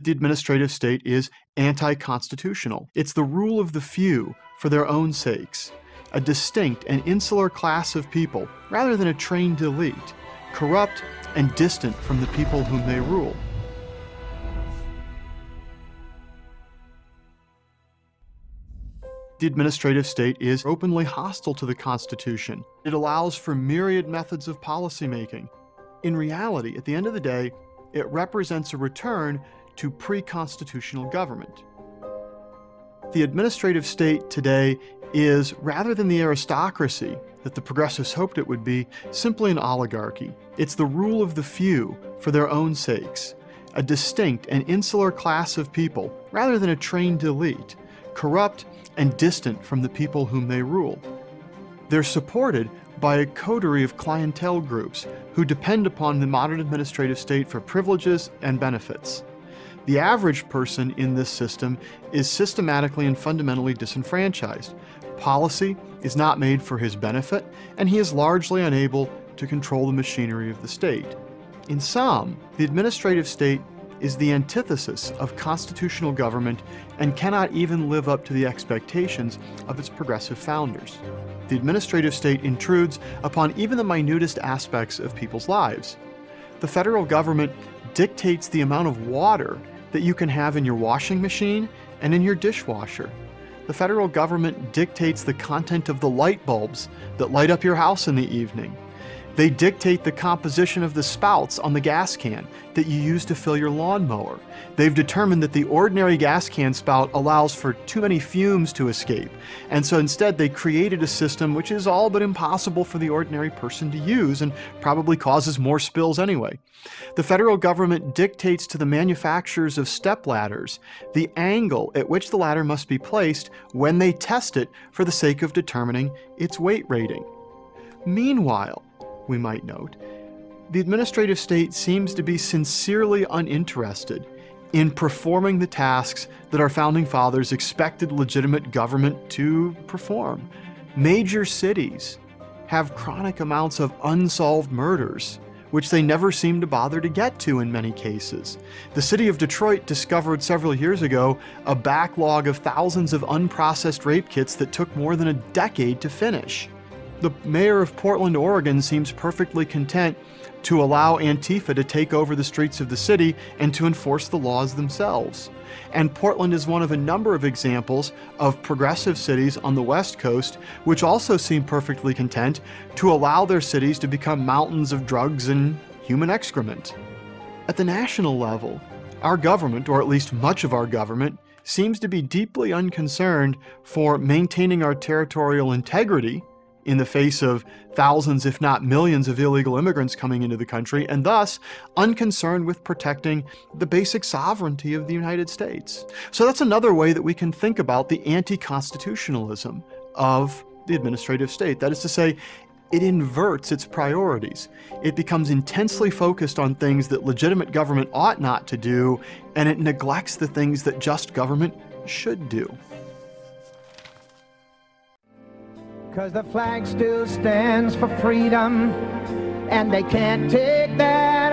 The administrative state is anti-constitutional. It's the rule of the few for their own sakes, a distinct and insular class of people rather than a trained elite, corrupt and distant from the people whom they rule. The administrative state is openly hostile to the Constitution. It allows for myriad methods of policymaking. In reality, at the end of the day, it represents a return to pre-constitutional government. The administrative state today is, rather than the aristocracy that the progressives hoped it would be, simply an oligarchy. It's the rule of the few for their own sakes, a distinct and insular class of people rather than a trained elite, corrupt and distant from the people whom they rule. They're supported by a coterie of clientele groups who depend upon the modern administrative state for privileges and benefits. The average person in this system is systematically and fundamentally disenfranchised. Policy is not made for his benefit, and he is largely unable to control the machinery of the state. In sum, the administrative state is the antithesis of constitutional government and cannot even live up to the expectations of its progressive founders. The administrative state intrudes upon even the minutest aspects of people's lives. The federal government dictates the amount of water that you can have in your washing machine and in your dishwasher. The federal government dictates the content of the light bulbs that light up your house in the evening. They dictate the composition of the spouts on the gas can that you use to fill your lawnmower. They've determined that the ordinary gas can spout allows for too many fumes to escape, and so instead they created a system which is all but impossible for the ordinary person to use and probably causes more spills anyway. The federal government dictates to the manufacturers of stepladders the angle at which the ladder must be placed when they test it for the sake of determining its weight rating. Meanwhile, we might note, the administrative state seems to be sincerely uninterested in performing the tasks that our founding fathers expected legitimate government to perform. Major cities have chronic amounts of unsolved murders, which they never seem to bother to get to in many cases. The city of Detroit discovered several years ago a backlog of thousands of unprocessed rape kits that took more than a decade to finish. The mayor of Portland, Oregon seems perfectly content to allow Antifa to take over the streets of the city and to enforce the laws themselves. And Portland is one of a number of examples of progressive cities on the West Coast which also seem perfectly content to allow their cities to become mountains of drugs and human excrement. At the national level, our government, or at least much of our government, seems to be deeply unconcerned for maintaining our territorial integrity in the face of thousands, if not millions, of illegal immigrants coming into the country, and thus unconcerned with protecting the basic sovereignty of the United States. So that's another way that we can think about the anti-constitutionalism of the administrative state. That is to say, it inverts its priorities. It becomes intensely focused on things that legitimate government ought not to do, and it neglects the things that just government should do. 'Cause the flag still stands for freedom, and they can't take that